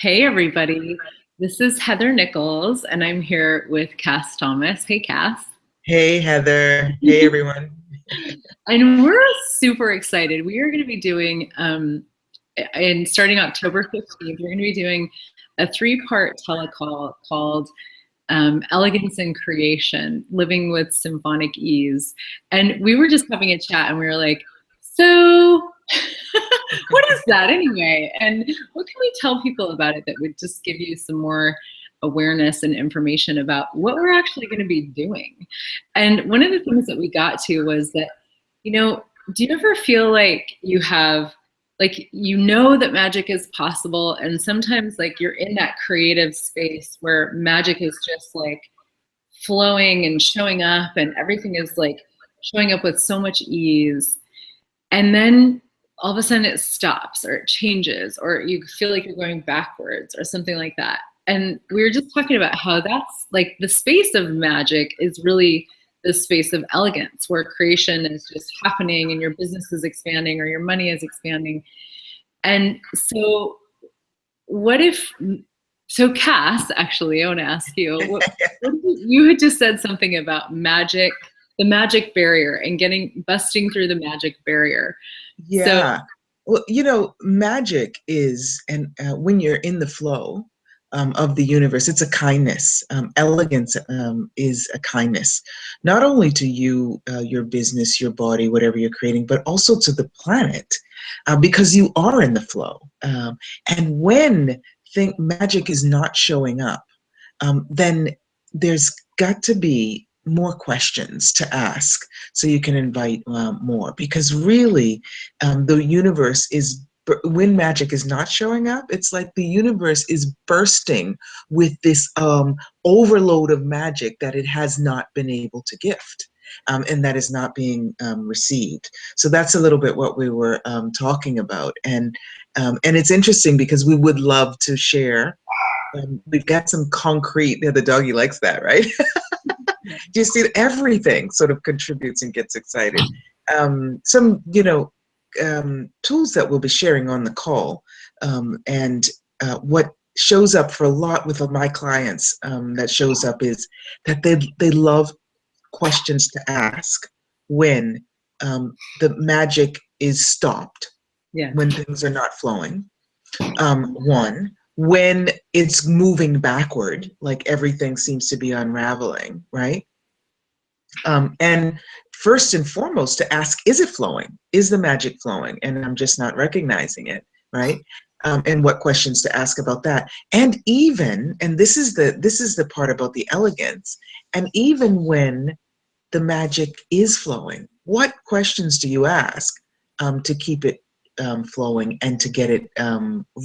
Hey, everybody. This is Heather Nichols, and I'm here with Kass Thomas. Hey, Kass. Hey, Heather. Hey, everyone. And we're super excited. We are going to be doing, and starting October 15th, we're going to be doing a three-part telecall called Elegance and Creation, Living with Symphonic Ease. And we were just having a chat, and we were like, so what is that anyway? And what can we tell people about it that would just give you some more awareness and information about what we're actually going to be doing? And one of the things that we got to was that, do you ever feel like you have, like, that magic is possible, and sometimes like you're in that creative space where magic is just like flowing and showing up, and everything is like showing up with so much ease, and then all of a sudden it stops or it changes or you feel like you're going backwards or something like that. And we were just talking about how that's like the space of magic is really the space of elegance, where creation is just happening and your business is expanding or your money is expanding. And so what if, so Kass, actually, I want to ask you, you had just said something about magic, the magic barrier, and busting through the magic barrier. So Yeah. Well, magic is, and when you're in the flow of the universe, it's a kindness. Elegance is a kindness, not only to you, your business, your body, whatever you're creating, but also to the planet, because you are in the flow. And when magic is not showing up, then there's got to be more questions to ask so you can invite more, because really the universe is, when magic is not showing up, it's like the universe is bursting with this overload of magic that it has not been able to gift, and that is not being received. So that's a little bit what we were talking about, and it's interesting because we would love to share. We've got some concrete. Yeah, the doggy likes that, right? Do you see everything sort of contributes and gets excited? Some, tools that we'll be sharing on the call, and what shows up for a lot with my clients, that shows up is that they love questions to ask when the magic is stopped, yeah. when things are not flowing. One, when it's moving backward, like everything seems to be unraveling, right? And first and foremost, to ask, is it flowing? Is the magic flowing? And I'm just not recognizing it, right? And what questions to ask about that. And even, and this is the part about the elegance, and even when the magic is flowing, what questions do you ask to keep it flowing and to get it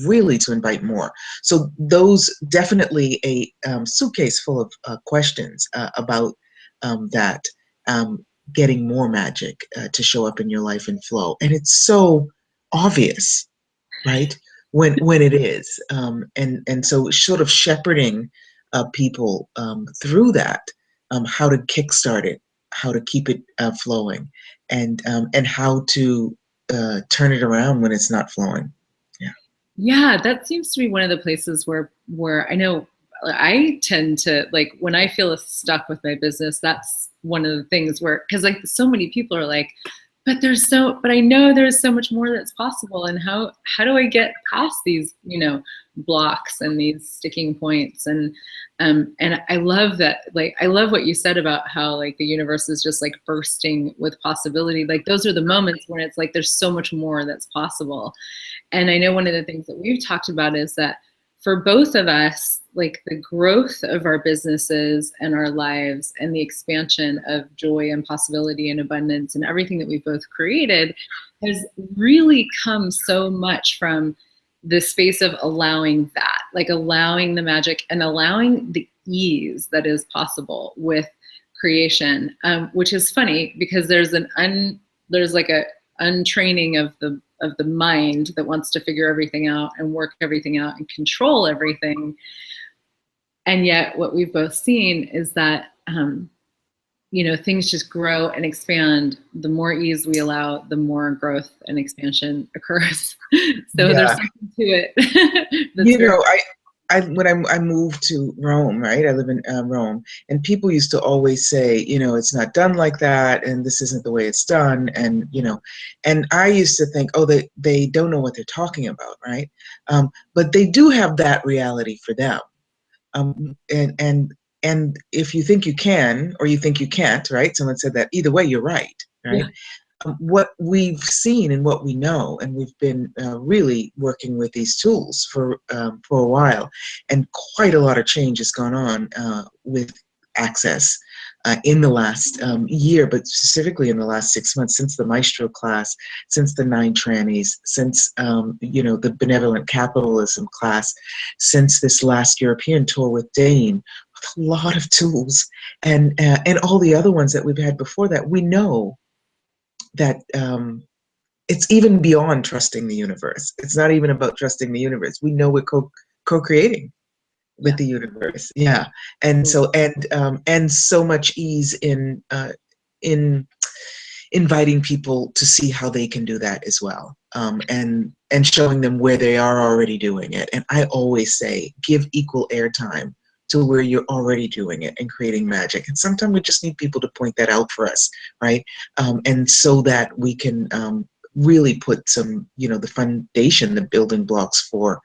really to invite more? So those, definitely a suitcase full of questions about that, getting more magic to show up in your life and flow. And it's so obvious, right? When it is, and so sort of shepherding people through that, how to kickstart it, how to keep it flowing, and how to turn it around when it's not flowing. Yeah, that seems to be one of the places where I know I tend to, like, when I feel stuck with my business, that's one of the things where, because like so many people are like, but I know there's so much more that's possible, and how do I get past these, blocks and these sticking points? And I love that, like, I love what you said about how like the universe is just like bursting with possibility. Like those are the moments when it's like there's so much more that's possible. And I know one of the things that we've talked about is that for both of us, like the growth of our businesses and our lives and the expansion of joy and possibility and abundance and everything that we've both created has really come so much from the space of allowing that, like allowing the magic and allowing the ease that is possible with creation, which is funny because there's like a untraining of the mind that wants to figure everything out and work everything out and control everything. And yet what we've both seen is that, things just grow and expand. The more ease we allow, the more growth and expansion occurs. So there's Yeah. something to it. That's You very, know, I moved to Rome, right? I live in Rome, and people used to always say, it's not done like that, and this isn't the way it's done, and I used to think, oh, they don't know what they're talking about, right? But they do have that reality for them, and if you think you can or you think you can't, right? Someone said that. Either way, you're right, yeah, right? What we've seen and what we know, and we've been really working with these tools for a while, and quite a lot of change has gone on with access in the last year, but specifically in the last 6 months, since the Maestro class, since the 9 trannies, since the benevolent capitalism class, since this last European tour with Dane. A lot of tools, and all the other ones that we've had before that. We know that it's even beyond trusting the universe. It's not even about trusting the universe. We know we're co-creating with yeah. the universe. Yeah, and Cool. and so much ease in inviting people to see how they can do that as well, and showing them where they are already doing it. And I always say, give equal airtime to where you're already doing it and creating magic. And sometimes we just need people to point that out for us, right? And so that we can really put some, the foundation, the building blocks for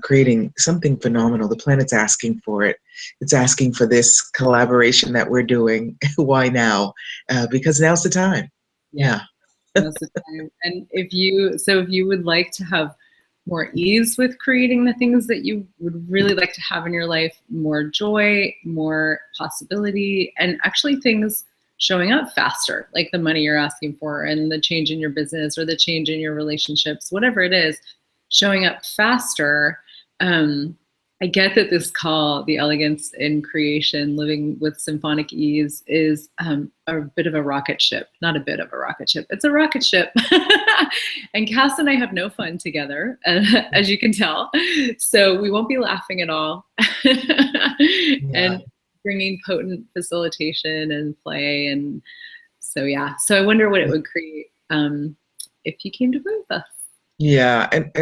creating something phenomenal. The planet's asking for it. It's asking for this collaboration that we're doing. Why now? Because now's the time. Yeah. Yeah. Most of the time. And if you would like to have more ease with creating the things that you would really like to have in your life, more joy, more possibility, and actually things showing up faster, like the money you're asking for and the change in your business or the change in your relationships, whatever it is, showing up faster. I get that this call, the elegance in creation, living with symphonic ease, is a bit of a rocket ship. Not a bit of a rocket ship. It's a rocket ship. And Kass and I have no fun together, as you can tell. So we won't be laughing at all. Yeah. And bringing potent facilitation and play. And so, yeah. So I wonder what it would create if you came to play with us. Yeah, and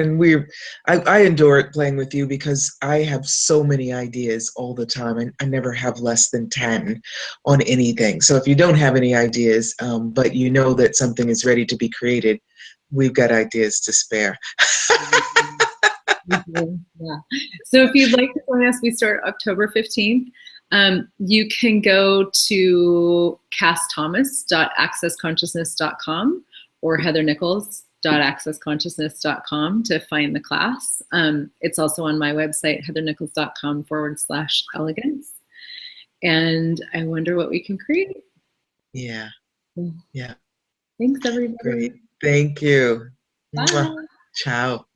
I adore playing with you because I have so many ideas all the time, and I never have less than 10 on anything. So if you don't have any ideas, but you know that something is ready to be created, we've got ideas to spare. Yeah. So if you'd like to join us, we start October 15th. You can go to cassthomas.accessconsciousness.com or heathernichols.accessconsciousness.com to find the class. It's also on my website, heathernichols.com/elegance. And I wonder what we can create. Yeah, yeah, Thanks, everybody. great. Thank you. Mwah. Bye. Ciao.